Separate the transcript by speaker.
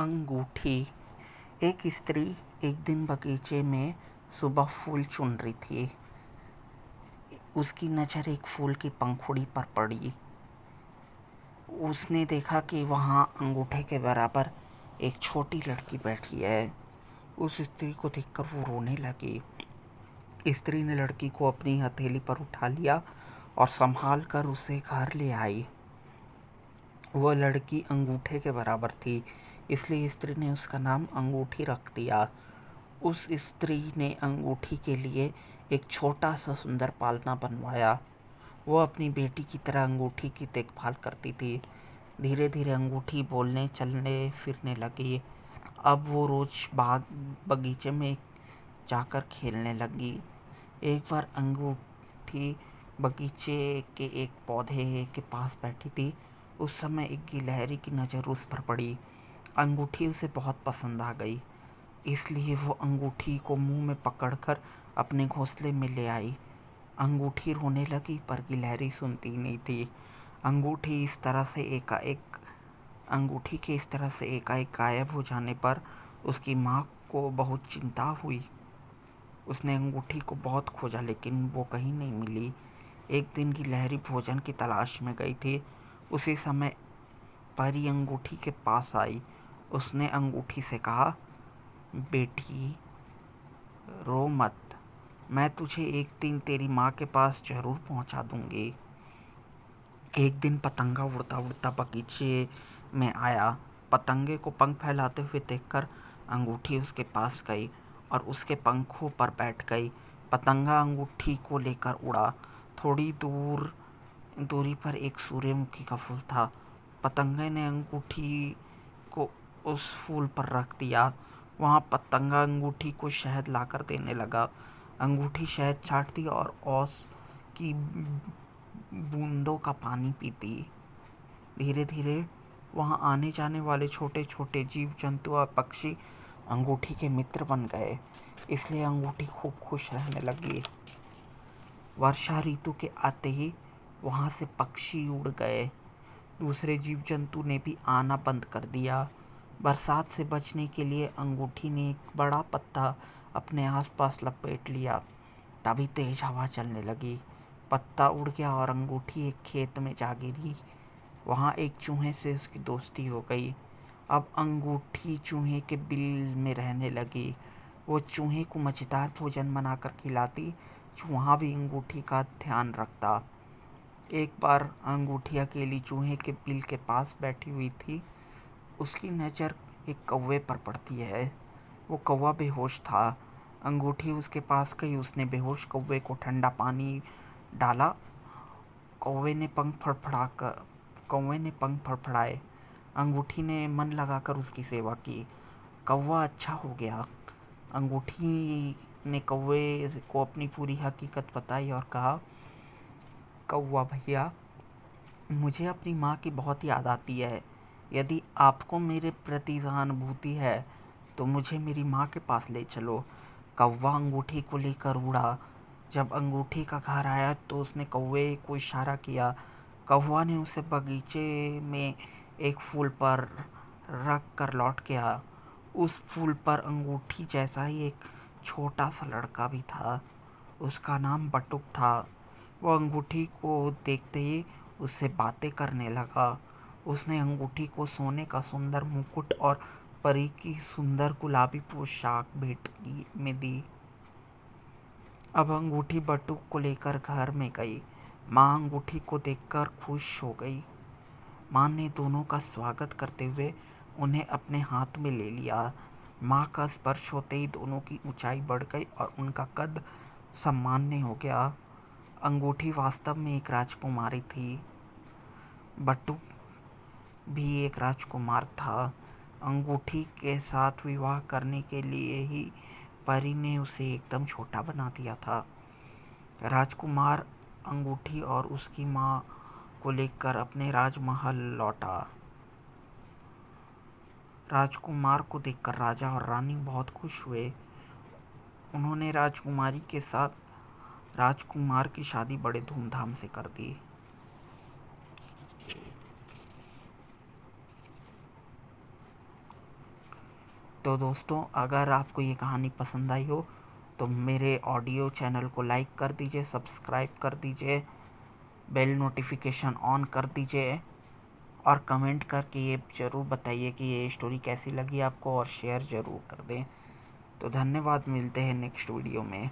Speaker 1: अंगूठी। एक स्त्री एक दिन बगीचे में सुबह फूल चुन रही थी। उसकी नज़र एक फूल की पंखुड़ी पर पड़ी। उसने देखा कि वहाँ अंगूठे के बराबर एक छोटी लड़की बैठी है। उस स्त्री को देखकर वो रोने लगी। स्त्री ने लड़की को अपनी हथेली पर उठा लिया और संभाल कर उसे घर ले आई। वह लड़की अंगूठे के बराबर थी, इसलिए स्त्री ने उसका नाम अंगूठी रख दिया। उस स्त्री ने अंगूठी के लिए एक छोटा सा सुंदर पालना बनवाया। वह अपनी बेटी की तरह अंगूठी की देखभाल करती थी। धीरे धीरे अंगूठी बोलने, चलने फिरने लगी। अब वो रोज बगीचे में जाकर खेलने लगी। एक बार अंगूठी बगीचे के एक पौधे के पास बैठी थी। उस समय एक गिलहरी की नज़र उस पर पड़ी। अंगूठी उसे बहुत पसंद आ गई, इसलिए वो अंगूठी को मुंह में पकड़कर अपने घोंसले में ले आई। अंगूठी रोने लगी, पर गिलहरी सुनती नहीं थी। अंगूठी के इस तरह से एकाएक गायब हो जाने पर उसकी माँ को बहुत चिंता हुई। उसने अंगूठी को बहुत खोजा, लेकिन वो कहीं नहीं मिली। एक दिन गिलहरी भोजन की तलाश में गई थी। उसी समय परी अंगूठी के पास आई। उसने अंगूठी से कहा, बेटी रो मत, मैं तुझे एक दिन तेरी माँ के पास जरूर पहुँचा दूंगी। एक दिन पतंगा उड़ता उड़ता बगीचे में आया। पतंगे को पंख फैलाते हुए देखकर अंगूठी उसके पास गई और उसके पंखों पर बैठ गई। पतंगा अंगूठी को लेकर उड़ा। थोड़ी दूरी पर एक सूर्यमुखी का फूल था। पतंगे ने अंगूठी को उस फूल पर रख दिया। वहाँ पतंगा अंगूठी को शहद लाकर देने लगा। अंगूठी शहद चाटती और ओस की बूंदों का पानी पीती। धीरे धीरे वहाँ आने जाने वाले छोटे छोटे जीव जंतु और पक्षी अंगूठी के मित्र बन गए, इसलिए अंगूठी खूब खुश रहने लगी। वर्षा ऋतु के आते ही वहाँ से पक्षी उड़ गए। दूसरे जीव जंतु ने भी आना बंद कर दिया। बरसात से बचने के लिए अंगूठी ने एक बड़ा पत्ता अपने आसपास लपेट लिया। तभी तेज हवा चलने लगी। पत्ता उड़ गया और अंगूठी एक खेत में जा गिरी। वहाँ एक चूहे से उसकी दोस्ती हो गई। अब अंगूठी चूहे के बिल में रहने लगी। वो चूहे को मज़ेदार भोजन बनाकर खिलाती। चूहा भी अंगूठी का ध्यान रखता। एक बार अंगूठी अकेली चूहे के बिल के पास बैठी हुई थी। उसकी नज़र एक कौवे पर पड़ती है। वो कौवा बेहोश था। अंगूठी उसके पास गई। उसने बेहोश कौवे को ठंडा पानी डाला। कौवे ने पंख फड़फड़ाए। अंगूठी ने मन लगाकर उसकी सेवा की। कौवा अच्छा हो गया। अंगूठी ने कौवे को अपनी पूरी हकीकत बताई और कहा, कौवा भैया, मुझे अपनी माँ की बहुत याद आती है। यदि आपको मेरे प्रति सहानुभूति है तो मुझे मेरी माँ के पास ले चलो। कौवा अंगूठी को लेकर उड़ा। जब अंगूठी का घर आया तो उसने कौवे को इशारा किया। कौवा ने उसे बगीचे में एक फूल पर रख कर लौट गया। उस फूल पर अंगूठी जैसा ही एक छोटा सा लड़का भी था। उसका नाम बटुक था। वो अंगूठी को देखते ही उससे बातें करने लगा। उसने अंगूठी को सोने का सुंदर मुकुट और परी की सुंदर गुलाबी पोशाक भेंट में दी। अब अंगूठी बटुक को लेकर घर में गई। माँ अंगूठी को देखकर खुश हो गई। माँ ने दोनों का स्वागत करते हुए उन्हें अपने हाथ में ले लिया। माँ का स्पर्श होते ही दोनों की ऊंचाई बढ़ गई और उनका कद सामान्य हो गया। अंगूठी वास्तव में एक राजकुमारी थी। बटुक भी एक राजकुमार था। अंगूठी के साथ विवाह करने के लिए ही परी ने उसे एकदम छोटा बना दिया था। राजकुमार अंगूठी और उसकी माँ को लेकर अपने राजमहल लौटा। राजकुमार को देखकर राजा और रानी बहुत खुश हुए। उन्होंने राजकुमारी के साथ राजकुमार की शादी बड़े धूमधाम से कर दी। तो दोस्तों, अगर आपको ये कहानी पसंद आई हो तो मेरे ऑडियो चैनल को लाइक कर दीजिए, सब्सक्राइब कर दीजिए, बेल नोटिफिकेशन ऑन कर दीजिए और कमेंट करके ये ज़रूर बताइए कि ये स्टोरी कैसी लगी आपको, और शेयर ज़रूर कर दें। तो धन्यवाद, मिलते हैं नेक्स्ट वीडियो में।